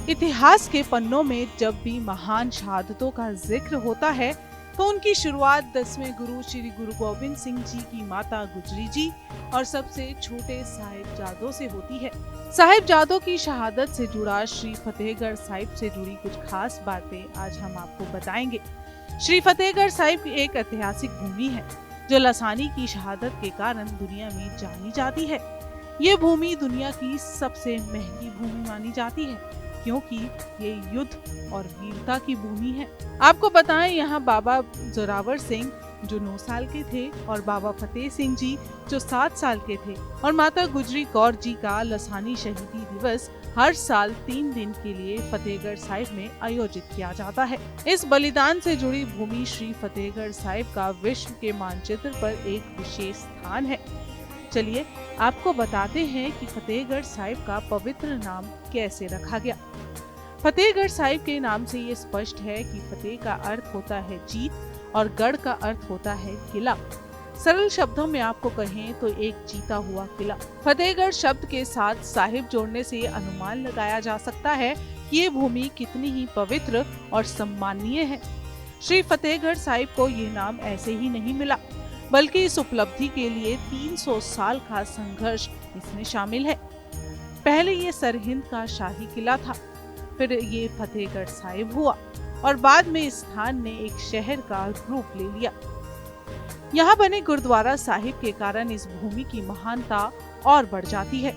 इतिहास के पन्नों में जब भी महान शहादतों का जिक्र होता है तो उनकी शुरुआत 10वें गुरु श्री गुरु गोविंद सिंह जी की माता गुजरी जी और सबसे छोटे साहिबजादों से होती है। साहिबजादों की शहादत से जुड़ा श्री फतेहगढ़ साहिब से जुड़ी कुछ खास बातें आज हम आपको बताएंगे। श्री फतेहगढ़ साहिब एक ऐतिहासिक भूमि है जो लसानी की शहादत के कारण दुनिया में जानी जाती है। ये भूमि दुनिया की सबसे महंगी भूमि मानी जाती है क्योंकि ये युद्ध और वीरता की भूमि है। आपको बताएं, यहाँ बाबा जोरावर सिंह जो 9 साल के थे और बाबा फतेह सिंह जी जो 7 साल के थे और माता गुजरी कौर जी का लसानी शहीदी दिवस हर साल 3 दिन के लिए फतेहगढ़ साहिब में आयोजित किया जाता है। इस बलिदान से जुड़ी भूमि श्री फतेहगढ़ साहिब का विश्व के मानचित्र पर एक विशेष स्थान है। चलिए आपको बताते हैं कि फतेहगढ़ साहिब का पवित्र नाम कैसे रखा गया। फतेहगढ़ साहिब के नाम से ये स्पष्ट है कि फतेह का अर्थ होता है जीत और गढ़ का अर्थ होता है किला। सरल शब्दों में आपको कहें तो एक जीता हुआ किला। फतेहगढ़ शब्द के साथ साहिब जोड़ने से अनुमान लगाया जा सकता है कि ये भूमि कितनी ही पवित्र और सम्माननीय है। श्री फतेहगढ़ साहिब को ये नाम ऐसे ही नहीं मिला, बल्कि इस उपलब्धि के लिए 300 साल का संघर्ष इसमें शामिल है। पहले ये सरहिंद का शाही किला था, फिर ये फतेहगढ़ साहिब हुआ और बाद में इस स्थान ने एक शहर का रूप ले लिया। यहाँ बने गुरुद्वारा साहिब के कारण इस भूमि की महानता और बढ़ जाती है।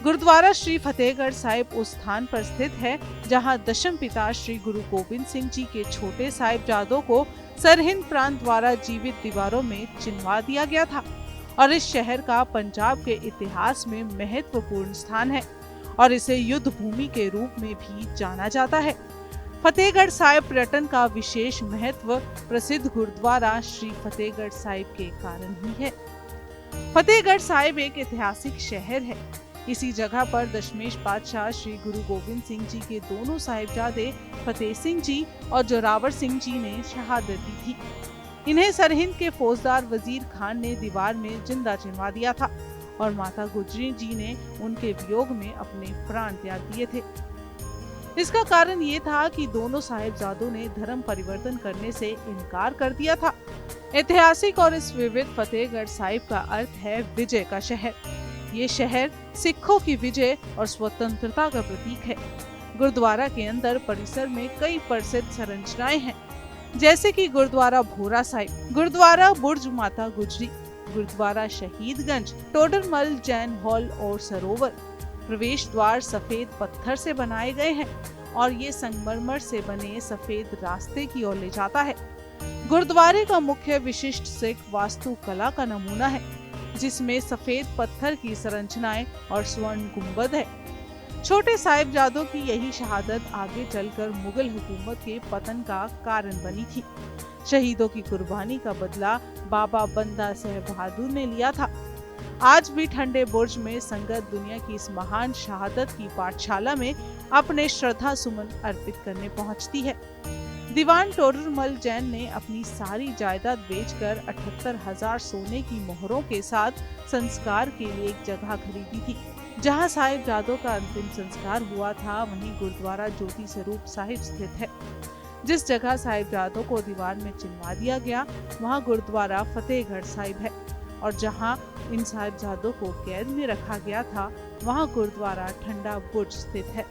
गुरुद्वारा श्री फतेहगढ़ साहिब उस स्थान पर स्थित है जहाँ दशम पिता श्री गुरु गोविंद सिंह जी के छोटे साहिबजादों को सरहिंद प्रांत द्वारा जीवित दीवारों में चिनवा दिया गया था और इस शहर का पंजाब के इतिहास में महत्वपूर्ण स्थान है और इसे युद्ध भूमि के रूप में भी जाना जाता है। फतेहगढ़ साहिब पर्यटन का विशेष महत्व प्रसिद्ध गुरुद्वारा श्री फतेहगढ़ साहिब के कारण ही है। फतेहगढ़ साहिब एक ऐतिहासिक शहर है। इसी जगह पर दशमेश पातशाह श्री गुरु गोविंद सिंह जी के दोनों साहिबजादे फतेह सिंह जी और जोरावर सिंह जी ने शहादत दी थी। इन्हें सरहिंद के फौजदार वजीर खान ने दीवार में जिंदा चिनवा दिया था और माता गुजरी जी ने उनके वियोग में अपने प्राण त्याग दिए थे। इसका कारण ये था कि दोनों साहिबजादों ने धर्म परिवर्तन करने से इनकार कर दिया था। ऐतिहासिक और इस विविध फतेहगढ़ साहिब का अर्थ है विजय का शहर। ये शहर सिखों की विजय और स्वतंत्रता का प्रतीक है। गुरुद्वारा के अंदर परिसर में कई प्रसिद्ध संरचनाएं हैं, जैसे कि गुरुद्वारा भोरा साहिब, गुरुद्वारा बुर्ज माता गुजरी, गुरुद्वारा शहीदगंज, टोडरमल जैन हॉल और सरोवर। प्रवेश द्वार सफेद पत्थर से बनाए गए हैं और ये संगमरमर से बने सफेद रास्ते की ओर ले जाता है। गुरुद्वारे का मुख्य विशिष्ट सिख वास्तुकला का नमूना है, जिसमें सफेद पत्थर की संरचनाएं और स्वर्ण गुंबद है। छोटे साहिबजादों की यही शहादत आगे चलकर मुगल हुकूमत के पतन का कारण बनी थी। शहीदों की कुर्बानी का बदला बाबा बंदा सिंह बहादुर ने लिया था। आज भी ठंडे बुर्ज में संगत दुनिया की इस महान शहादत की पाठशाला में अपने श्रद्धा सुमन अर्पित करने पहुंचती है। दीवान टोडरमल जैन ने अपनी सारी जायदाद बेचकर 78,000 सोने की मोहरों के साथ संस्कार के लिए एक जगह खरीदी थी। जहां साहिबजादों का अंतिम संस्कार हुआ था, वहीं गुरुद्वारा ज्योति स्वरूप साहिब स्थित है। जिस जगह साहिबजादों को दीवार में चिनवा दिया गया, वहां गुरुद्वारा फतेहगढ़ साहिब है और जहां इन साहिबजादों को कैद में रखा गया था, वहां गुरुद्वारा ठंडा बुर्ज स्थित है।